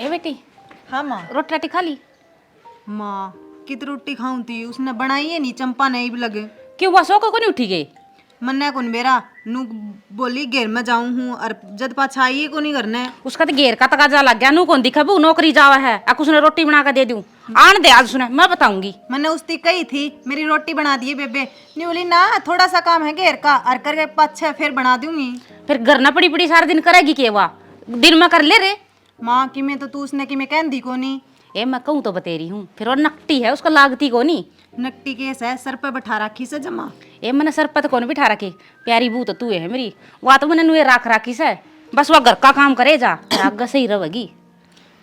ए बेटी, हाँ माँ। रोटी राटी खा ली? माँ कित रोटी खाऊं थी, उसने बनाई है नहीं, चंपा नहीं भी लगे। क्यों वह सो को नहीं उठी गई? मन्ने कौन बेरा नू बोली घेर में जाऊं हूँ और जद पाछा आई को नहीं करना है। उसका तो घेर का तकाजा लग गया। नू कौन दिखा बू नौकरी जावा है आ कुछ ने रोटी बना के दे दूं। आन दे आज सुने मैं बताऊंगी। मैंने उसती कही थी मेरी रोटी बना दिए बेबे, नहीं बोली ना थोड़ा सा काम है घेर का और करके पाछे फिर बना दूंगी। फिर घर ना पड़ी पड़ी सारा दिन करेगी के वा दिन में कर ले रे। माँ कि मैं तो तू उसने कि मैं कहन दी को नहीं। ए मैं कहूँ तो बतेरी हूँ फिर और नकटी है उसका लागती को नहीं। नकटी केस है, सर पे बैठा रखी से जमा। ए मैंने सर पर तो कौन बिठा रखी, प्यारी बू तो तू है मेरी। वह तो मैंने नुए राख राखी से बस वह घर का काम करे जा आगे सही रहेगी।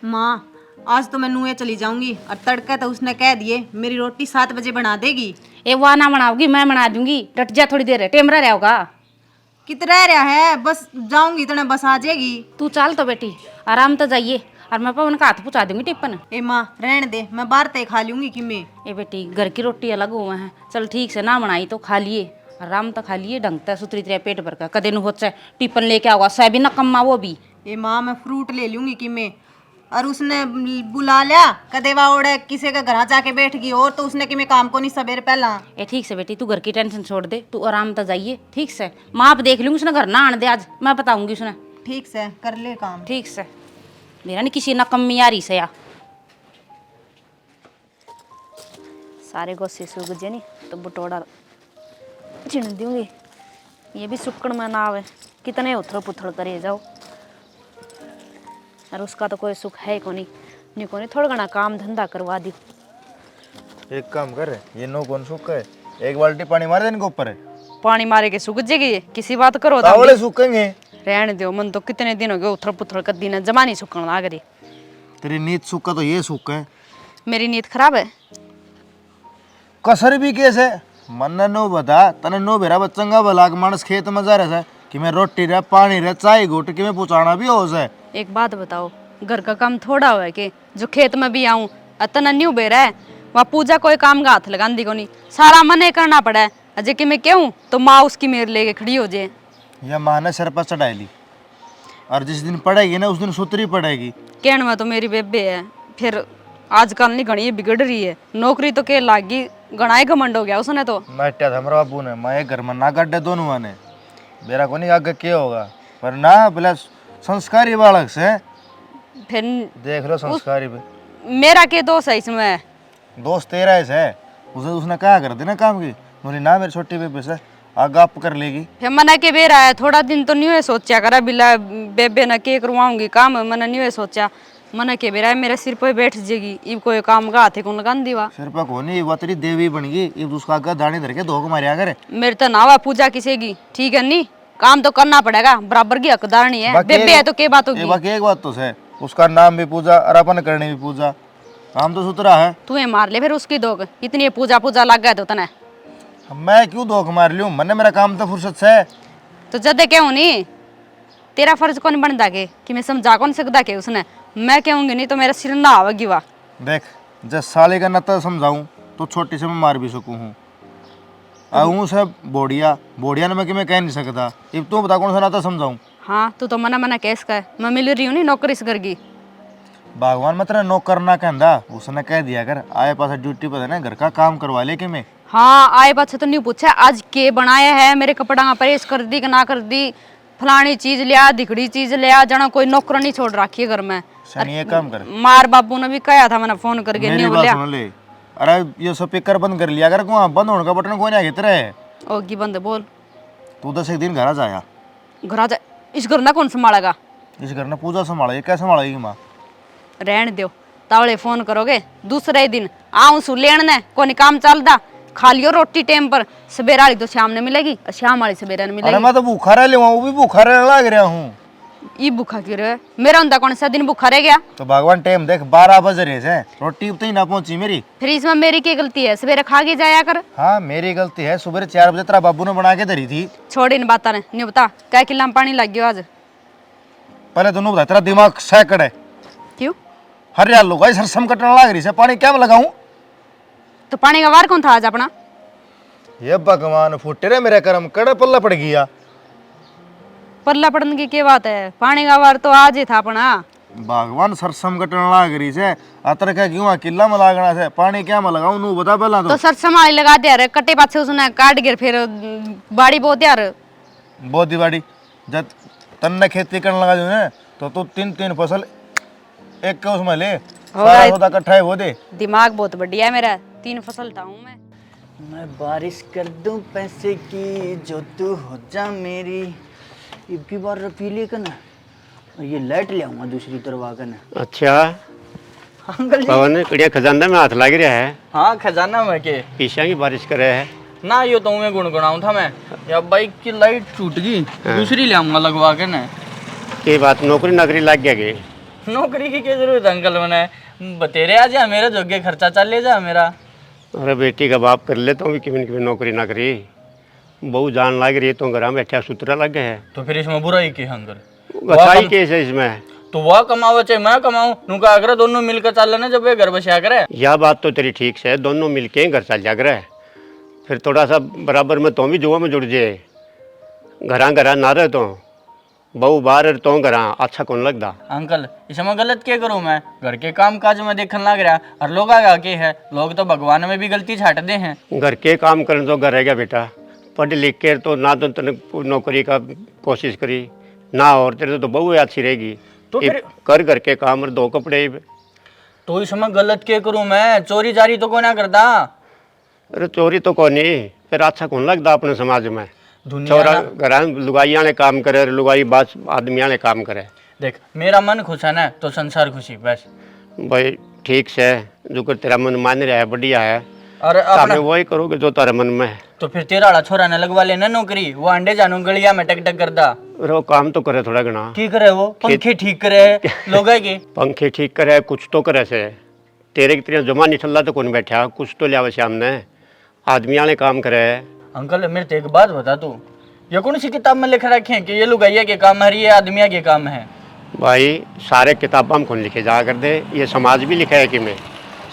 माँ आज तो मैं नुए चली जाऊंगी और तड़का तो उसने कह दिए मेरी रोटी 7 बजे बना देगी। ए वह ना बनाओगी मैं बना दूंगी, डट जा थोड़ी देर टेमरा रहोगा। कितना रहा है, बस जाऊंगी तो बस आ जाएगी। तू चल तो बेटी आराम तो जाइए और मैं पवन का हाथ पहुँचा दूंगी टिप्पन। ए माँ रहने दे, मैं बाहर तय खा लूंगी कि मैं। ए बेटी घर की रोटी अलग हुआ है, चल ठीक से ना बनाई तो खा लिए आराम तो खा लिए ढंग से सुतरी तरह पेट भर कर कदे नु होता टिप्पन लेके आओगा सह भी न कम्मा वो भी। ए माँ मैं फ्रूट ले लूंगी कि मैं। और उसने बुला लिया कदे वा ओढ़े किसी के घर जाके बैठ गई और तो उसने कि मैं काम को नहीं सवेरे पहला। ए ठीक से बेटी तू घर की टेंशन छोड़ दे, तू आराम तो जाइए ठीक से। माँ आप देख लूंगी उसने घर ना आने दे आज मैं बताऊंगी उसने। ठीक से कर ले काम। ठीक से मेरा नहीं किसी नकम्मी आ रही से या सारे गोसे सूख जे नहीं तो बटोड़ा छिड़ दूंगी। ये भी सुक्कड़ में ना आवे कितने उथड़ पुथड़ करे जाओ और उसका तो कोई सुख है को नहीं को नहीं थोड़ा घना काम धंधा करवा दी। एक काम कर ये नो कौन सूखा है, एक बाल्टी पानी मार दे इनके ऊपर है। पानी मारे के सूख जेगी किसी बात करो तावड़े सूखेंगे। रहने दो मन तो कितने दिन हो गए उथड़ पुथड़ कर दिन जमा नहीं सूखने लाग रही। तेरी नींद सूखा तो ये सूखा है। मेरी नींद खराब है कसर भी कैसे मन नो बता तने नो बेरा बच्चंगा भलाक मानस खेत में जा रहा है कि मैं रोटी रे पानी रे चाय घुट के मैं पहुंचाना भी हो जाए। एक बात बताओ घर का काम थोड़ा हुआ है कि जो खेत में भी आऊं अतना न्यू बेरा है वहाँ पूजा कोई काम का हाथ लगांदी को नहीं सारा मन ही करना पड़ा है। अजय कि मैं कहूँ तो माँ उसकी मेरे लेके खड़ी हो जाए। या माँ ने सर पर चढ़ाई ली और जिस दिन पड़ेगी ना उस दिन सुतरी पड़ेगी। कहने में तो मेरी बेबे है फिर आजकल नहीं घनी बिगड़ रही है नौकरी तो के लागी घना घमंड हो गया उसने तो। नाट्या था हमारा बाबू ने मैं घर में ना गड्ढे दोनों माने बेरा को नहीं आगे क्या होगा पर ना बोला संस्कारी बालक से फिर देख लो संस्कारी पे मेरा के दोस्त है इसमें। दोस्त तेरा है उसे उसने कहा कर देना काम की बोली ना मेरी छोटी बेबे से आगे आप कर लेगी। फिर मना के बेरा है थोड़ा दिन तो न्यू सोचा करा बिला बेबे ना के करवाऊंगी काम मैंने न्यू सोचा मना के बेरा मेरे सिर पे बैठ जाएगी इब कोई काम का हाथे को लगान दीवा सिर पर कोनी वो तेरी देवी बन गई इब उसका आगे दाने धर के धोख मारिया करे। मेरे तो नावा पूजा किसेगी ठीक है नहीं काम तो करना पड़ेगा बराबर की हकदार नहीं है बेबे है तो के बात होगी। बाकी एक बात तो है उसका नाम भी पूजा और अपन करने भी पूजा काम तो सुतरा है। तू मार ले फिर उसकी दोग इतनी पूजा पूजा लग गया तो तने मैं क्यों धोख मार लूं मैंने मेरा काम तो फुर्सत से तो जदे क्यों नहीं तेरा फर्ज कौन बनता के कि मैं समझा कौन सकता के उसने मैं कहूंगी नहीं तो मेरा सिर ना आवेगी वाह। देख जब साले का नता समझाऊं तो छोटी से मैं मार भी सकूं हूँ आऊँ से बोड़िया बोड़िया ने मैं कह नहीं सकता इब तू बता कौन सा नाता समझाऊं। हाँ तू तो मना मना कैस का मैं मिल रही हूँ नहीं नौकरी से करगी भगवान मत नौकर ना कहता उसने कह दिया कर आए पास ड्यूटी पर ना घर का काम करवा ले के मैं। हाँ आए बात से तो नहीं पूछा आज के बनाया है मेरे कपड़ा परहेज कर दी कि ना कर दी फलानी चीज लिया दिखड़ी चीज लिया जना कोई नौकर नहीं छोड़ रखी है घर में। ये काम कर मार बाबू ने भी कहा था मैंने फोन करके नहीं बोलिया। ले अरे ये स्पीकर बंद कर लिया कर बंद होने का बटन कोई नहीं आगे है ओगी बंद बोल तू 10 एक दिन घर आ जाया घर आ जा इस घर ना कौन संभालेगा इस घर ने पूजा संभालेगी क्या संभालेगी माँ। रहने दो तावड़े फोन करोगे दूसरे दिन आऊं सु लेने ने कोई काम चलता खा लियो रोटी टाइम पर सवेरा वाली तो शाम ने मिलेगी और शाम वाली सवेरा ने मिलेगी। अरे मैं तो भूखा रह लूंगा वो भी भूखा रहने लग रहा हूँ। ये भूखा क्यों रहे मेरा अंदा कौन सा दिन भूखा रह गया तो भगवान टाइम देख 12 बज रहे थे रोटी तो ही ना पहुंची मेरी फिर इसमें मेरी क्या गलती है सवेरे खा के जाया कर। हाँ मेरी गलती है सुबह 4 बजे तेरा बाबू ने बना के धरी थी। छोड़ इन बात ने नहीं बता क्या किला पानी लग गया आज पहले दोनों बता तेरा दिमाग सैकड़ है क्यों हरियाल लोग सरसम कटने लग रही है पानी क्या मैं लगाऊं तो पानी का वार कौन था आज अपना ये भगवान फुटे रे मेरे कर्म कड़े पल्ला पड़ गया। परला पड़ने की क्या बात है पानी का वार तो आज ही था अपना भगवान सरसम कटन लाग रही से अतर क्या क्यों किला में लागना से पानी क्या में लगाऊं नू बता पहला तो तो सर संभाली लगा दे यार कट्टे पाछे उसने काट गिर फिर बाड़ी बहुत यार बहुत ही बाड़ी जब तन्ने खेती करने लगा जो है तो तू 3 फसल एक के उसमें ले सारा सौदा इकट्ठा है वो दे। दिमाग बहुत बढ़िया है मेरा 3 फसल था हूँ मैं बारिश कर दूं पैसे की जो तू हो जा मेरी। अब की बार रफीली का ना और ये लाइट ले आऊंगा दूसरी तरफ आकर ना। अच्छा अंकल जी पवन कड़िया खजाना में हाथ लग रहा है। हाँ खजाना में के पीछा की बारिश कर रहा है ना यो तो मैं गुनगुनाऊं था मैं या बाइक की लाइट टूट गई दूसरी ले आऊंगा लगवा के ना। के बात नौकरी नौकरी लग गया गे। नौकरी की क्या जरूरत है अंकल मैंने बतेरे आ जा मेरे जोगे खर्चा चल ले जा मेरा। अरे बेटी का बाप कर ले तो भी किमें नौकरी ना करी बहु जान लग रही है तो घर में बैठा सूत्रा लग गया है। तो फिर इसमें बुराई की है अंकल। अच्छाई केस है इसमें। तो वह कमावे चाहे मैं कमाऊं नुका अगर दोनों मिलकर चल लेना जब वे घर बसा करे। यह बात तो तेरी ठीक है दोनों मिलके घर चल जाग रहा है फिर थोड़ा सा बराबर में तो भी जुआ में जुड़ जाए घरा ना रहे तो बहु बाहर तो घरा अच्छा कौन लगता। अंकल इसमें गलत क्या करूं मैं घर के काम काज में देखने लग रहा और लोग आगे के है लोग तो भगवान में भी गलती छाट दे हैं। घर के काम करने तो घर रहेगा बेटा पढ़ लिख के तो ना तो तने नौकरी का कोशिश करी ना और तेरे तो बहु अच्छी रहेगी तो फिर कर घर के काम और 2 कपड़े। तो इसमें गलत क्या करूं मैं चोरी जारी तो को ना करता। अरे चोरी तो कौन नहीं फिर अच्छा कौन लगता अपने समाज में दुनिया छोरा घर लुगाइया ने काम करे लुगाई बात आदमिया ने काम करे। देख मेरा मन खुश है ना तो संसार खुशी बस। भाई ठीक से जो कर तेरा मन मान रहा है बढ़िया है और सामने अपना वही करोगे जो तेरे मन में है। तो फिर तेरा वाला छोरा ने लगवा लेना नौकरी वो अंडे जानू गलिया में टक टक करता। अरे वो काम तो करे थोड़ा घना की करे वो पंखे ठीक करे लोग है के पंखे ठीक करे कुछ तो करे से तेरे की तरह जमा नहीं चल तो कौन बैठा कुछ तो लिया सामने आदमिया ने काम करे। अंकल मेरे तो एक बात बता तू ये कौन सी किताब में लिख रखे हैं कि ये लुगाइया के काम है ये आदमिया के काम है। भाई सारे किताबों में कौन लिखे जा कर दे ये समाज भी लिखा है कि मैं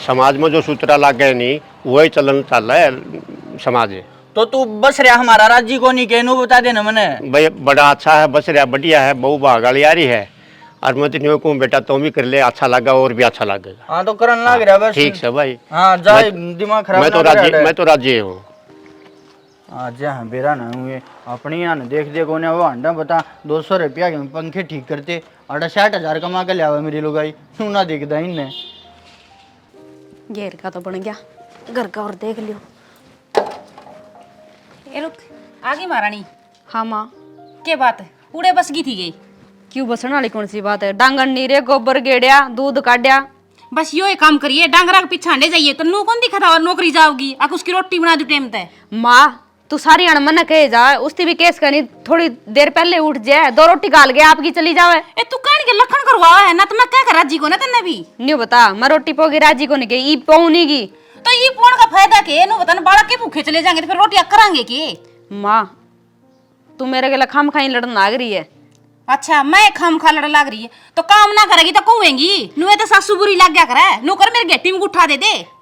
समाज में जो सूत्रा लग गए नहीं वही चलन चल रहा है समाज। तो तू बस रहा हमारा राज्य को नहीं कहनू बता देना मैंने। भाई बड़ा अच्छा है बस रहा बढ़िया है बहु भागाली आ रही है और मैं तो नहीं कहूँ बेटा तुम भी कर ले अच्छा लगा और भी अच्छा लगेगा। हाँ तो करन लग रहा बस ठीक है भाई हाँ जाए दिमाग खराब मैं तो राजी हूँ। आज हाँ बेरा ना हुए अपनी यहाँ देख दे कोने वो अंडा बता 200 रुपया के पंखे ठीक करते 68,000 कमा के लिया मेरी लुगाई तू ना देखता इनने। घेर का तो बन गया घर का और देख लियो। ए रुक आगे महारानी हाँ माँ के बात है उड़े बस गई थी गई क्यों बसने वाली कौन सी बात है डांगन नीरे गोबर गेड़िया दूध काटिया बस यो ही काम करिए डांगरा के पीछे हंडे जाइए तो नू कौन दिखा था और नौकरी जाओगी आक उसकी रोटी बना दू टाइम ते। माँ तू सारी अणमन कहे जा उसकी भी केस करनी थोड़ी देर पहले उठ जाए 2 रोटी गाल गया आपकी चली जावे। ए तू कहने के लखन करवावा है ना तो मैं क्या कर राजी को ना तन्ने भी न्यू बता मैं रोटी पोगी राजी को नहीं गई ई पौ नहीं की तो ये पोण का फायदा के नु बता बाड़ा के भूखे चले जाएंगे तो फिर रोटियां करांगे के। माँ तू मेरे के खाम खाई लड़न लाग रही है। अच्छा मैं खाम खा लड़ लाग रही है तो काम ना करेगी तो कुएंगी नु तो सासू बुरी लग गया करे नु कर मेरे गेटी में उठा दे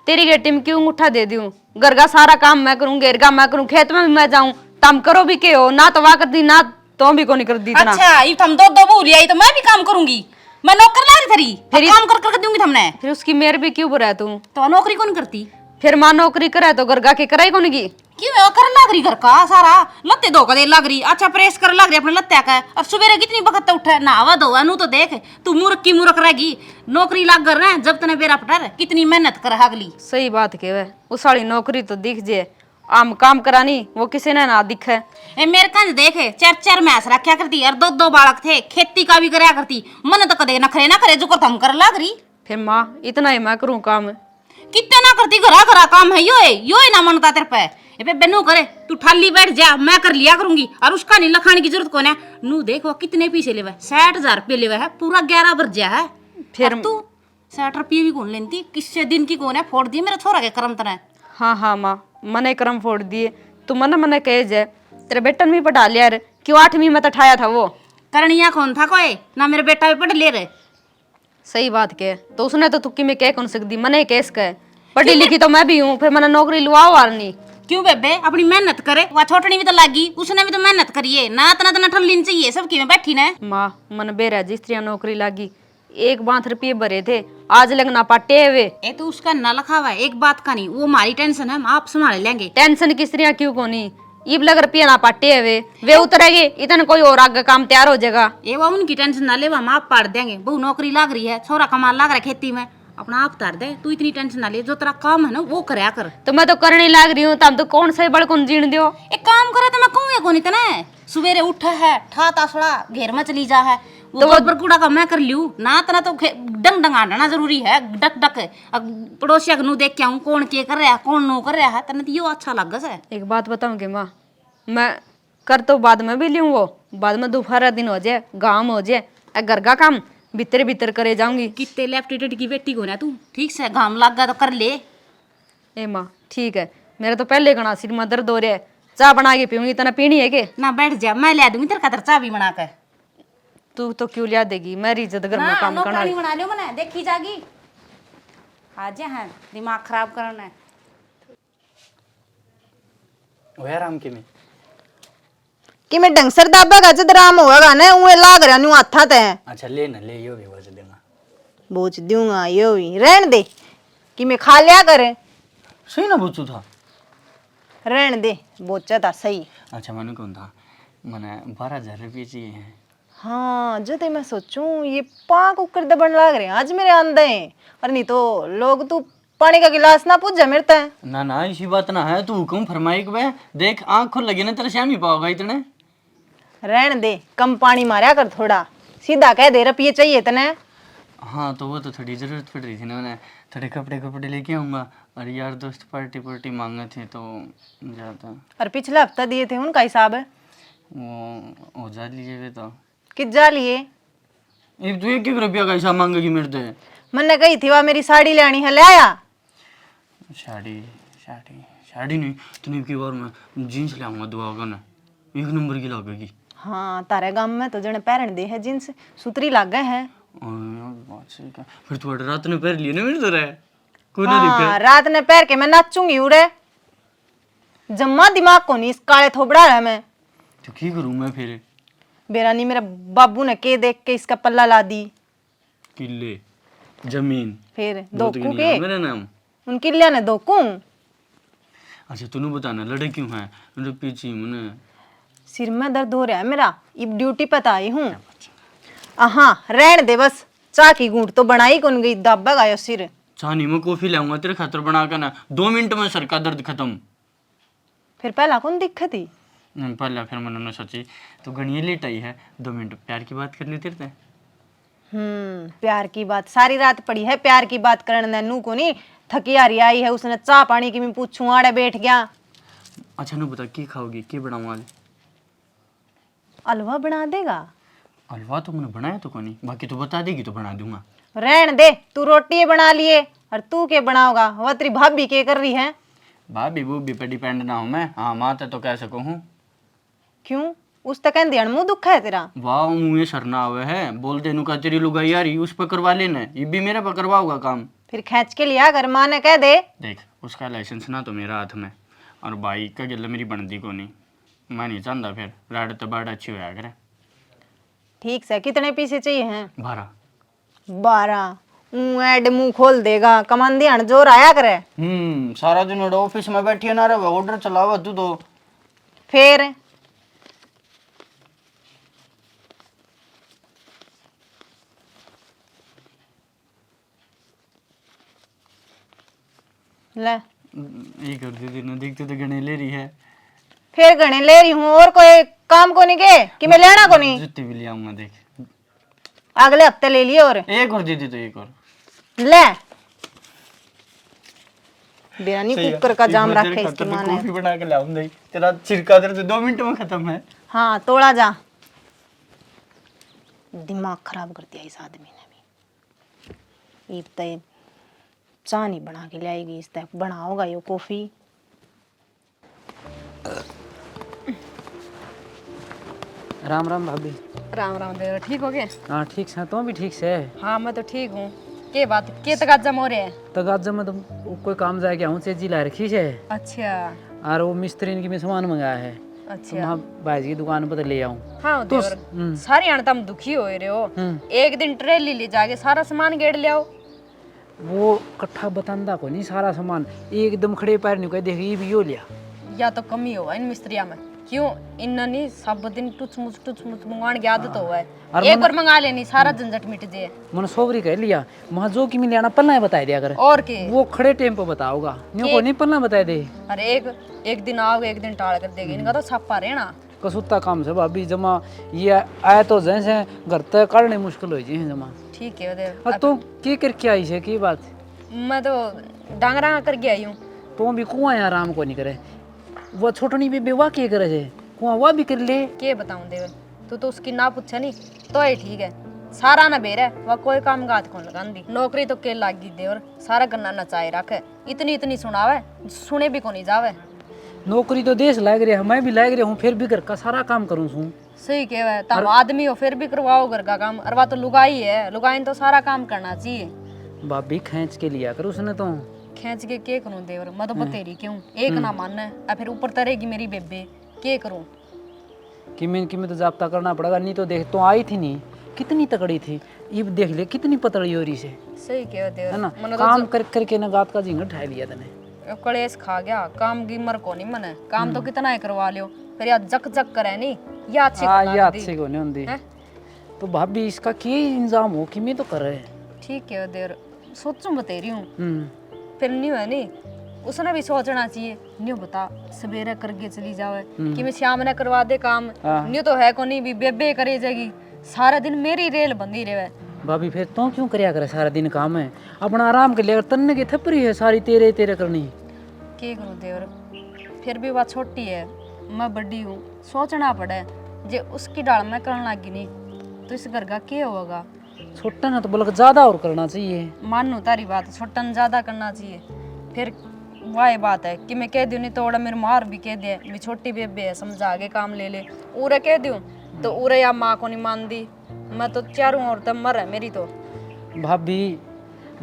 तेरी गेटी में क्यों उठा दे दूं घर का सारा काम मैं करूँ घेर का मैं करूँ खेत में भी मैं जाऊँ तम करो भी के हो ना तो वाह कर दी ना तो भी को नहीं कर दी इतना। अच्छा ये तुम दो बोली आई तो मैं भी काम करूंगी मैं नौकर ला रही थरी फिर काम कर कर दूंगी तुमने फिर उसकी मेर भी क्यों बुरा है तू तो नौकरी कौन करती फिर माँ नौकरी करे तो घर का के कराई कौन की क्यों है कर लाग रही घर का सारा लत्ते धो कर दे लग रही अच्छा प्रेस कर लग रही अपने लत्ते का और सुबह कितनी बखत उठे नहावा धोवा नू तो देख तू मूर्ख की मूर्ख रहेगी नौकरी लाग कर रहे जब तने बेरा पटर कितनी मेहनत कर अगली। सही बात के वे उस वाली नौकरी तो दिख जे आम काम करानी वो किसी ने ना दिखे। ए मेरे कंज देख 4 मैस रखा करती और 2 बालक थे खेती का भी करया करती मन तो कदे नखरे ना करे जो कर हम कर लाग रही। फिर माँ इतना ही मैं करूँ काम कितने ना करती घरा काम है यो ही ना मनता तेरे पे ए बेनू करे तू ठाली बैठ जा मैं कर लिया करूंगी और उसका नहीं लखाने की जरूरत कौन है नू देख वो कितने पैसे लेवे 60,000 रुपये लेवे है पूरा 11 बरजा है फिर तू 60 रुपये भी कौन लेती किससे दिन की कौन है फोड़ दिए मेरे छोरा के कर्म तरह। हाँ हाँ माँ मने कर्म फोड़ दिए तू मने कहे जे तेरे बेटन भी पढ़ा लिया रे क्यों 8वीं में तो ठाया था वो करनिया कौन था कोई ना मेरे बेटा भी पढ़ ले रहे। सही बात के तो उसने तो तुक्की में कह कौन सकती मने केस कह पढ़ी लिखी तो मैं भी हूँ फिर मैंने नौकरी लुआओ और नहीं क्यों बेबे अपनी मेहनत करे वह छोटनी भी तो लागी उसने भी तो मेहनत करिए ना तना तना ठल्ली चाहिए सब की में बैठी ना माँ मन बेरा जिस तरह नौकरी लागी 1 बात रुपये भरे थे, आज लगना पाटे हुए। ये तो उसका ना लिखा हुआ है, एक बात का नहीं, वो हमारी टेंशन है, हम आप संभाल लेंगे। टेंशन किस तरह क्यों कोनी, इब लग रुपया ना पाटे हुए, वे उतरेगी इतने कोई और आगे काम तैयार हो जाएगा। ये वो उनकी टेंशन ना ले, हम आप पाड़ देंगे। बहु नौकरी लाग रही है, छोरा कमाल लाग रहा है खेती में, अपना आप तार दे। तू इतनी टेंशन ना ले, जो तेरा काम है ना वो करया कर। तो मैं तो करने लाग रही हूँ, तब तो कौन से बड़कुन जीण दियो। एक काम करे तो मैं कहूँ कौन इतना है, सवेरे उठा है ठा तासड़ा घेर में चली जा है, तो वो पर कूड़ा का मैं कर लियो ना, तना तो डंग डंग आना जरूरी है, डक डक। पड़ोसिया नु देख के आऊं कौन के कर रहा है कौन नो कर रहा है, तना तो यो अच्छा लग है। एक बात बताऊं कि माँ, मैं कर तो बाद में भी लूँ, वो बाद में दोपहर दिन हो जाए, गाँव हो जाए, घर का काम भीतर भीतर करे जाऊंगी। कितने लेफ्टिनेंट की बेटी को ना तू, ठीक से घाम लग गया तो कर ले। ए माँ ठीक है, मेरा तो पहले घना सिर में दर्द हो रहा है, चाय बना के पीऊंगी, तना पीनी है के? ना बैठ जा, मैं ले दूंगी तेरे खातर चाय भी बना के। तू तो क्यों लिया देगी, मेरी इज्जत घर में काम करना। नौकरानी बना लियो मने, देखी जागी आज है दिमाग खराब करना है। ओ यार आम के में कि मैं ढंग सर दाबा का जदराम होगा ना, उए लाग रहा नु हाथा ते। अच्छा ले ना ले, यो भी बोझ देगा। बोझ दूंगा यो ही, रहन दे कि मैं खा लिया करे। सही ना पूछू था, रहन दे बोचा था सही। अच्छा मैंने कौन था, मैंने 12,000 रुपये चाहिए हैं। हाँ जो ते मैं सोचूं ये पाक उकर दबन लाग रहे हैं आज मेरे आंदे, और नहीं तो लोग तू पानी का गिलास ना पूछ जा मेरे ते। ना ना इसी बात ना है, तू हुक्म फरमाई के बे, देख आँख खुल लगी ना तेरे श्याम ही पाओगा इतने। रहन दे, कम पानी मारा कर थोड़ा, सीधा कह दे रुपये चाहिए तने। हाँ तो वो तो थोड़ी ज़रूरत पड़ रही थी ना, मैंने थोड़े कपड़े लेके आऊँगा, और यार दोस्त पार्टी मांगे थे तो ज़्यादा। और पिछला हफ्ता दिए थे उनका हिसाब है, वो हो जा लिए वे तो कि जा लिए। ये तू 1-1 रुपया का हिसाब मांगेगी मेरे से। मैंने कही थी वह मेरी साड़ी लेनी है, ले आया। साड़ी नहीं, तूने की बार मैं जीन्स ले आऊँगा, दुआ होगा ना 1 नंबर की लगेगी। हाँ तारे गांव में तो जने पहन दे है जींस, सुतरी लाग गए है। बात सही का, फिर तू रात ने पहन लिए ना मेरे तो रहे कोई ना हाँ दिक्कत। रात ने पैर के मैं नाचूंगी उड़े, जम्मा दिमाग को नहीं इस काले थोबड़ा है मैं। तो की करूँ मैं फिर? बेरानी मेरा बाबू ने के देख के इसका पल्ला ला दी। किले जमीन फिर दो दोकू के मेरा नाम। उन किलिया ने दोकू। अच्छा तूने बताना लड़े क्यों हैं, मेरे पीछे मुने सिर में दर्द हो रहा है मेरा, अब ड्यूटी पे आई हूँ। हाँ रहन दे बस, चाय की घूंट तो बनाई कौन गई, दाबा गायो सिर। चाहनी मैं कॉफी लाऊंगा तेरे खातर बना कर ना, 2 मिनट में सर का दर्द खत्म। फिर पहला कौन दिक्कत थी? पहले फिर मैंने सोची तो गणिये लेट आई है, 2 मिनट प्यार की बात कर ली तेरे से। प्यार की बात सारी रात पड़ी है, प्यार की बात करने नू को नहीं, थकी हारी आई है, उसने चाय पानी की मैं पूछूं आड़े बैठ गया। अच्छा नू बता की खाओगी, की बनाऊँ आज? हलवा बना देगा? हलवा तो मैंने बनाया तो कोनी, बाकी तो बता देगी तो बना दूंगा। रहन दे, तू रोटी बना लिए और तू के बनाओगा, वह तेरी भाभी के कर रही है। भाभी बूबी पे डिपेंड ना हूँ मैं, हाँ माता तो कह सकूँ हूँ। क्यों उस तक कहते मुंह दुखा है तेरा? वाह मुँह सरना हुए है, बोल दे नु का तेरी लुगाई आ रही उस पर करवा लेना, ये भी मेरे पर करवाओगा काम। फिर खींच के लिया अगर माँ ने कह दे। देख उसका लाइसेंस ना तो मेरा हाथ में, और बाइक का गिल्ला मेरी बनती को नहीं, मैं नहीं चाहता फिर राड तो बाड़ अच्छी होया करे। ठीक से कितने पीसे चाहिए हैं? 12। ऐड मुंह खोल देगा, कमान ध्यान जोर आया करे। सारा दिन ऑफिस में बैठी है ना रे, ऑर्डर चलावा तू तो। फिर ले ये कर दे ना, देखते तो गणे ले रही है। फिर गणे ले रही हूँ, और कोई काम को नहीं के कि मैं लेना को नहीं? जूती भी ले आऊंगा देख, अगले हफ्ते ले लिए। और एक और दीदी तो एक और ले बिरयानी कुकर का जाम रखे इसकी माँ ने। कॉफी बना के लाऊं दे, तेरा छिड़का दर्द 2 मिनट में खत्म है। हाँ तोड़ा जा, दिमाग खराब कर दिया इस आदमी ने भी। ईब तय चाय नहीं बना के लाएगी, इस तय बनाओगा यो कॉफी। राम राम भाभी। राम राम देवर, ठीक हो गए? हाँ ठीक से, तुम भी ठीक से? हाँ मैं तो ठीक हूँ। के बात के तगाजम हो रहे हैं? तगाजम में तो कोई काम जाए क्या हूँ, चीज ला रखी है। अच्छा और वो मिस्त्री की में सामान मंगाया है, अच्छा वहाँ भाई की दुकान पर ले आऊँ। हाँ देवर सारी आने तुम दुखी हो रहे हो। एक दिन ट्रेली ले जाके सारा सामान गेड़ ले आओ। वो कट्ठा बतांदा को नहीं सारा सामान एकदम खड़े पैर नहीं कह देख ये भी यो लिया। या तो कमी हो इन मिस्त्रिया में, क्यों इन्ना नहीं सब दिन टुच मुच मंगवाने की आदत हो है। एक बार मंगा लेनी सारा झंझट मिट जाए। मैंने सोवरी कह लिया वहाँ जो कि मिले आना पल्ला बता दिया कर, और के वो खड़े टाइम पे बताओगा न्यू को नहीं पल्ला बता दे। अरे एक दिन आओगे एक दिन टाल कर देगी, इनका तो छापा रहना। कसुत्ता काम से भाभी जमा ये आए तो जैसे घर तक काटने मुश्किल हो जी जमा। ठीक है देवर। और तो की करके आई है की बात? मैं तो डांगरा करके आई हूँ। तो भी कुआं आराम को नहीं करे, वो छोटनी भी बेवा के करे है कुआं वह भी कर ले। के बताऊं देवर, तू तो उसकी ना पूछा नहीं तो ये ठीक है। सारा ना बेर है वह कोई काम गात कौन लगांदी, नौकरी तो के लागी देवर सारा गन्ना नचाए रखे। इतनी सुनावे सुने भी को नहीं जावे। नौकरी तो देश लाग रहा है, मैं भी लाग रहा हूँ, फिर भी घर का सारा काम करूँ छूँ। सही कहे तुम आदमी हो फिर भी करवाओ घर का काम। और वह तो लुगाई है, लुगाई ने तो सारा काम करना चाहिए। भाभी खींच के लिया कर उसने तो। खींच के करूं देवर, मैं तो बतेरी क्यों एक ना मानना है फिर ऊपर तरेगी मेरी बेबे। के करूं कि मैं तो जाब्ता करना पड़ेगा, नहीं तो देख तो आई थी नहीं कितनी तकड़ी थी, ये देख ले कितनी पतली हो रही से सही कहे देवर। है ना, मने काम कर करके ना गात का झिंगा उठा लिया तने। कलेश खा गया काम की मर को नहीं मने, काम तो कितना ही करवा लियो फिर या जक जक करे नहीं या अच्छी हाँ ये अच्छी को नहीं होंदी। तो भाभी इसका क्या इंतजाम हो कि मैं तो कर रहे। ठीक है देवर सोचूं बतेरी हूँ फिर नहीं है नहीं उसने भी सोचना चाहिए। न्यू बता सवेरे करके चली जावे कि मैं शाम ने करवा दे काम। न्यू तो है को नहीं भी बेबे करे जाएगी सारा दिन मेरी रेल बंदी रहे। भाभी फिर तो क्यों करया करे सारा दिन काम है, अपना आराम कर लिया कर, तन्ने की थपरी है सारी तेरे तेरे करनी। के करूं देवर फिर भी बात छोटी है मैं बड़ी हूँ, सोचना पड़े जे उसकी डाल में करने लगी नहीं तो इस घर का क्या होगा। छोटा ना तो बल्कि ज्यादा और करना चाहिए। मानू तारी बात छोटा ने ज्यादा करना चाहिए। फिर वही बात है कि मैं कह दूँ नहीं तो ओड़ा मेरे मार भी कह दे मैं छोटी बेबे है समझा के काम ले ले, उरे कह दूँ तो उरे या माँ को नहीं मान दी। मैं तो चारों ओर तब मर है मेरी तो। भाभी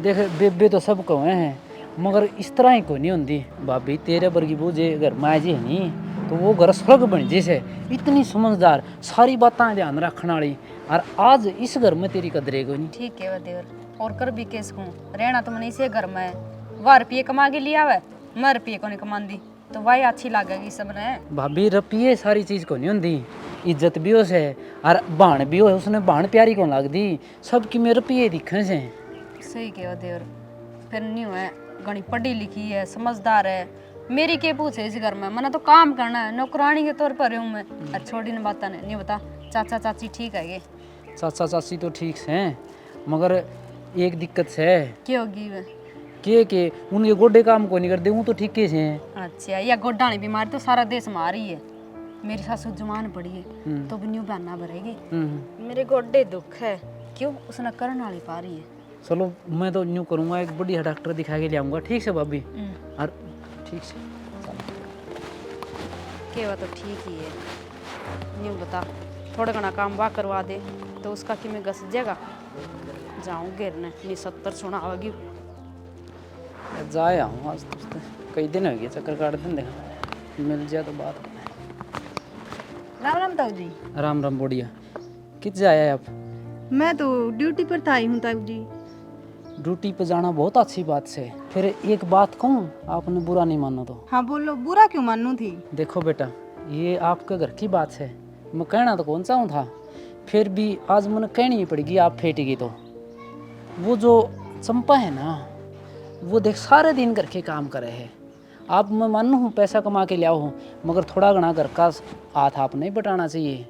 देख बेबे तो सब कहे हैं मगर इस तरह ही को नहीं होंगी। भाभी तेरे वर्गी बूझे घर में जी है नहीं तो वो घर स्वर्ग बन जैसे, इतनी समझदार सारी बातें ध्यान रखने वाली, और आज इस घर में तेरी कदरे को नहीं। ठीक है वह देवर और कर भी केस कहूँ रहना तो मैंने इसे घर में है। वह रुपये कमा के लिया हुआ मैं रुपये को नहीं कमांदी तो वही अच्छी लगेगी सबने। भाभी रुपये सारी चीज को नहीं होंगी, इज्जत भी हो से और बाण भी हो, उसने बाण प्यारी को लग दी सबकी में रुपये दिखे से। सही कहो देवर फिर नहीं है घनी पढ़ी लिखी है समझदार है, मेरी के पूछे इस घर में मैंने तो काम करना है नौकरानी के तौर पर हूँ मैं। और छोटी ने बात नहीं बता चाचा चाची ठीक है ये? चाचा चाची तो ठीक है मगर एक दिक्कत है। क्या होगी वह? के उनके गोडे काम को नहीं करते हूँ तो ठीक से हैं। अच्छा या गोडानी बीमारी तो सारा देश में आ रही है। मेरी सासू जवान पड़ी है तो भी न्यू बहना भरेगी। मेरे गोडे दुख है क्यों उसने करने वाली पा रही है। चलो मैं तो न्यू करूँगा, एक बढ़िया डॉक्टर दिखा के ले आऊँगा। ठीक है भाभी और ठीक से के तो ठीक ही है। न्यू बता थोड़ा घना काम वाह करवा दे तो उसका कि मैं घस जाएगा जाऊँ गिरने नहीं 70 सुना होगी। जाए आऊँ आज तो कई दिन हो गए चक्कर काट दिन देखा मिल जाए तो बात। राम राम ताऊ जी। राम राम बढ़िया। कित जाए आप? मैं तो ड्यूटी पर था आई हूँ ताऊ जी। ड्यूटी पे जाना बहुत अच्छी बात है। फिर एक बात कहूँ आपने बुरा नहीं मानो तो? हाँ बोलो बुरा क्यों मानू थी। देखो बेटा ये आपके घर की बात है, मैं कहना तो कौन सा हूँ था फिर भी आज मैंने कहनी ही पड़ेगी। आप फेटेगी तो वो जो चंपा है ना वो देख सारे दिन घर के काम करे है। आप मैं मानू हूँ पैसा कमा के लिया हूँ मगर थोड़ा घना घर का हाथ आप नहीं बटाना चाहिए।